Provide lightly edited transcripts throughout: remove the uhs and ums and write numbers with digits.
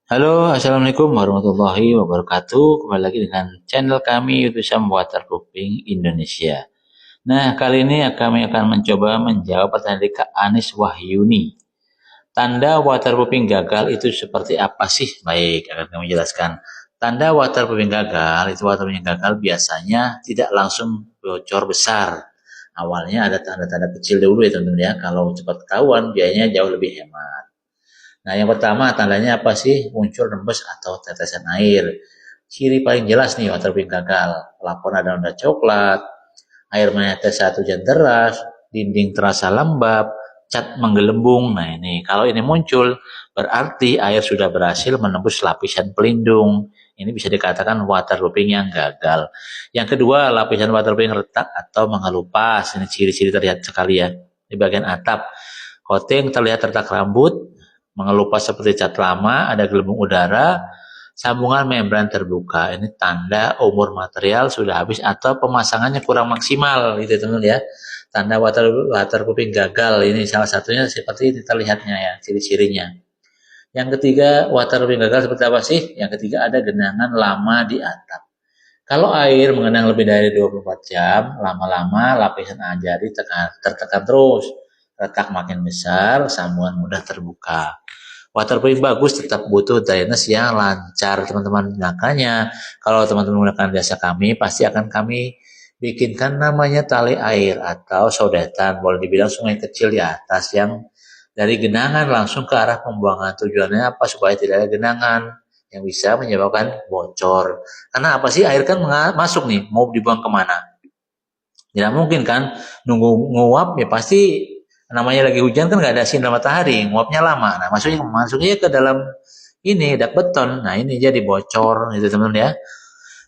Halo, Assalamualaikum warahmatullahi wabarakatuh. Kembali lagi dengan channel kami Yutusam Waterproofing Indonesia. Nah, kali ini kami akan mencoba menjawab pertanyaan dari Kak Anis Wahyuni. Tanda waterproofing gagal itu seperti apa sih? Baik, akan kami jelaskan. Tanda waterproofing gagal, itu waterproofing gagal biasanya tidak langsung bocor besar. Awalnya ada tanda-tanda kecil dulu ya teman-teman ya. Kalau cepat ketahuan, biayanya jauh lebih hemat. Nah, yang pertama tandanya apa sih? Muncul rembes atau tetesan air. Ciri paling jelas nih waterproofing gagal. Pelapon ada noda coklat, air menetes saat hujan deras, dinding terasa lembab, cat menggelembung. Nah, ini kalau ini muncul berarti air sudah berhasil menembus lapisan pelindung. Ini bisa dikatakan waterproofing yang gagal. Yang kedua, lapisan waterproofing retak atau mengelupas. Ini ciri-ciri terlihat sekali ya. Di bagian atap, coating terlihat retak rambut, mengelupas seperti cat lama, ada gelembung udara, sambungan membran terbuka. Ini tanda umur material sudah habis atau pemasangannya kurang maksimal, gitu teman-teman ya. Tanda waterproofing gagal ini salah satunya seperti ini terlihatnya ya, ciri-cirinya. Yang ketiga, waterproofing gagal seperti apa sih? Yang ketiga ada genangan lama di atap. Kalau air mengenang lebih dari 24 jam, lama-lama lapisan ajari tertekan terus. Retak makin besar, sambungan mudah terbuka. Waterproofing bagus tetap butuh drainase yang lancar, teman-teman. Makanya, kalau teman-teman menggunakan jasa kami, pasti akan kami bikinkan namanya tali air atau sodetan. Boleh dibilang sungai kecil di atas yang dari genangan langsung ke arah pembuangan. Tujuannya apa? Supaya tidak ada genangan yang bisa menyebabkan bocor. Karena apa sih? Air kan masuk nih, mau dibuang kemana? Tidak mungkin kan? Nunggu nguap ya pasti namanya lagi hujan kan nggak ada sinar matahari, nguapnya lama. Nah, masuknya ke dalam ini dak beton. Nah, ini jadi bocor itu teman-teman ya.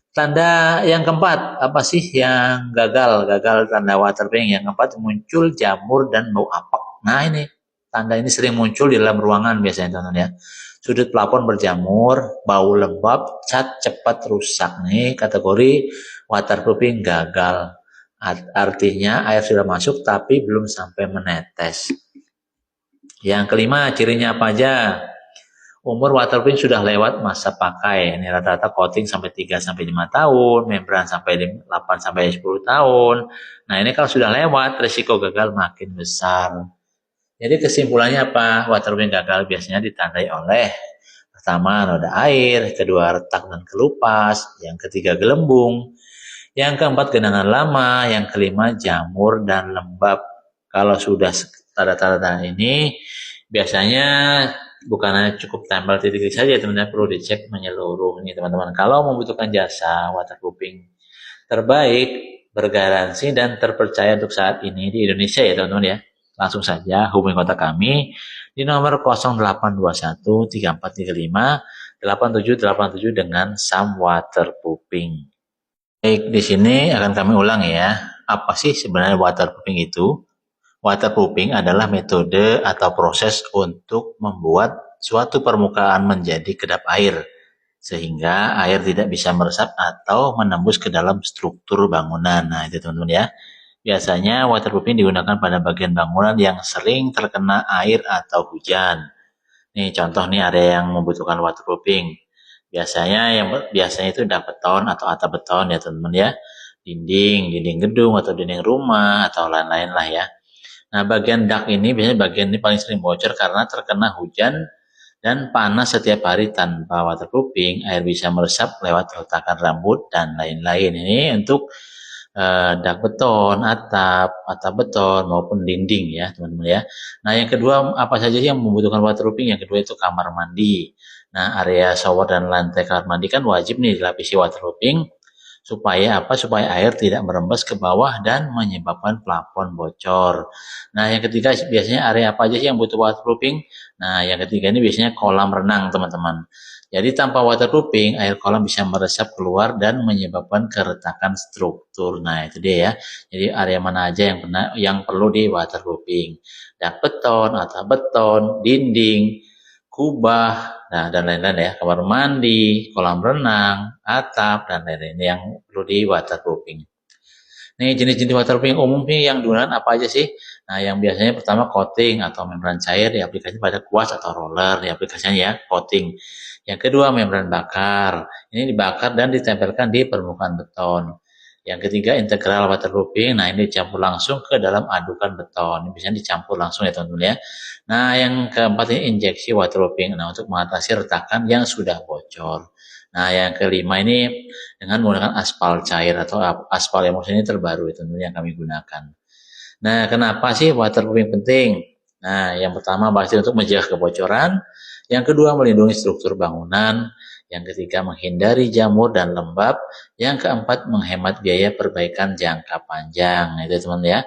Tanda yang keempat, apa sih yang gagal? Gagal tanda waterproofing. Yang keempat muncul jamur dan bau apek. Nah, ini tanda ini sering muncul di dalam ruangan biasanya teman-teman ya. Sudut plafon berjamur, bau lembab, cat cepat rusak. Nih kategori waterproofing gagal. Artinya air sudah masuk tapi belum sampai menetes. Yang kelima, cirinya apa aja? Umur waterproofing sudah lewat masa pakai. Ini rata-rata coating sampai 3 sampai 5 tahun, membran sampai 8 sampai 10 tahun. Nah, ini kalau sudah lewat, risiko gagal makin besar. Jadi kesimpulannya apa? Waterproofing gagal biasanya ditandai oleh pertama noda air, kedua retak dan kelupas, yang ketiga gelembung, yang keempat genangan lama, yang kelima jamur dan lembab. Kalau sudah tanda-tanda ini biasanya bukan hanya cukup tempel titik-titik saja teman-teman, perlu dicek menyeluruh nih teman-teman. Kalau membutuhkan jasa waterproofing terbaik, bergaransi dan terpercaya untuk saat ini di Indonesia ya teman-teman ya. Langsung saja hubungi kontak kami di nomor 0821 3435 8787 dengan Sam Waterproofing. Baik, di sini akan kami ulang ya. Apa sih sebenarnya waterproofing itu? Waterproofing adalah metode atau proses untuk membuat suatu permukaan menjadi kedap air, sehingga air tidak bisa meresap atau menembus ke dalam struktur bangunan. Nah, itu teman-teman ya. Biasanya waterproofing digunakan pada bagian bangunan yang sering terkena air atau hujan. Nih contoh nih area yang membutuhkan waterproofing. Biasanya itu dak beton atau atap beton ya teman-teman ya. Dinding gedung atau dinding rumah atau lain-lain lah ya. Nah, bagian dak ini biasanya bagian ini paling sering bocor karena terkena hujan dan panas setiap hari. Tanpa waterproofing, air bisa meresap lewat retakan rambut dan lain-lain. Ini untuk dak beton, atap beton maupun dinding ya teman-teman ya. Nah, yang kedua apa saja sih yang membutuhkan waterproofing? Yang kedua itu kamar mandi. Nah, area shower dan lantai kamar mandi kan wajib nih dilapisi waterproofing supaya apa? Supaya air tidak merembes ke bawah dan menyebabkan plafon bocor. Nah, yang ketiga biasanya area apa aja sih yang butuh waterproofing? Nah, yang ketiga ini biasanya kolam renang, teman-teman. Jadi tanpa waterproofing, air kolam bisa meresap keluar dan menyebabkan keretakan struktur. Nah, itu dia ya. Jadi area mana aja yang perlu di waterproofing? Dak beton, atap beton, dinding, kubah, nah dan lain-lain ya, kamar mandi, kolam renang, atap dan lain-lain yang perlu di waterproofing. Nih jenis-jenis waterproofing umum nih yang digunakan apa aja sih? Nah, yang biasanya pertama coating atau membran cair diaplikasikan pada kuas atau roller diaplikasikan ya, coating. Yang kedua, membran bakar. Ini dibakar dan ditempelkan di permukaan beton. Yang ketiga, integral waterproofing. Nah, ini dicampur langsung ke dalam adukan beton. Ini bisa dicampur langsung ya teman-teman ya. Nah, yang keempat ini injeksi waterproofing. Nah, untuk mengatasi retakan yang sudah bocor. Nah, yang kelima ini dengan menggunakan aspal cair atau aspal emulsi ini terbaru itu yang kami gunakan. Nah, kenapa sih waterproofing penting? Nah, yang pertama pasti untuk mencegah kebocoran, yang kedua melindungi struktur bangunan, yang ketiga menghindari jamur dan lembab, yang keempat menghemat biaya perbaikan jangka panjang. Itu teman ya.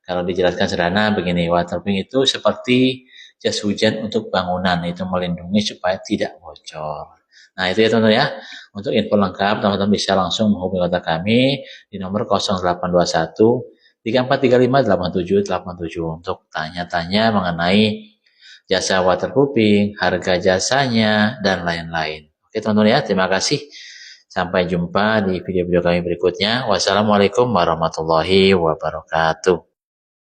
Kalau dijelaskan sederhana begini, waterproofing itu seperti jas hujan untuk bangunan, itu melindungi supaya tidak bocor. Nah, itu ya teman-teman ya. Untuk info lengkap, teman-teman bisa langsung menghubungi kontak kami di nomor 0821 34358787 untuk tanya-tanya mengenai jasa waterproofing, harga jasanya, dan lain-lain. Oke teman-teman ya, terima kasih. Sampai jumpa di video-video kami berikutnya. Wassalamualaikum warahmatullahi wabarakatuh.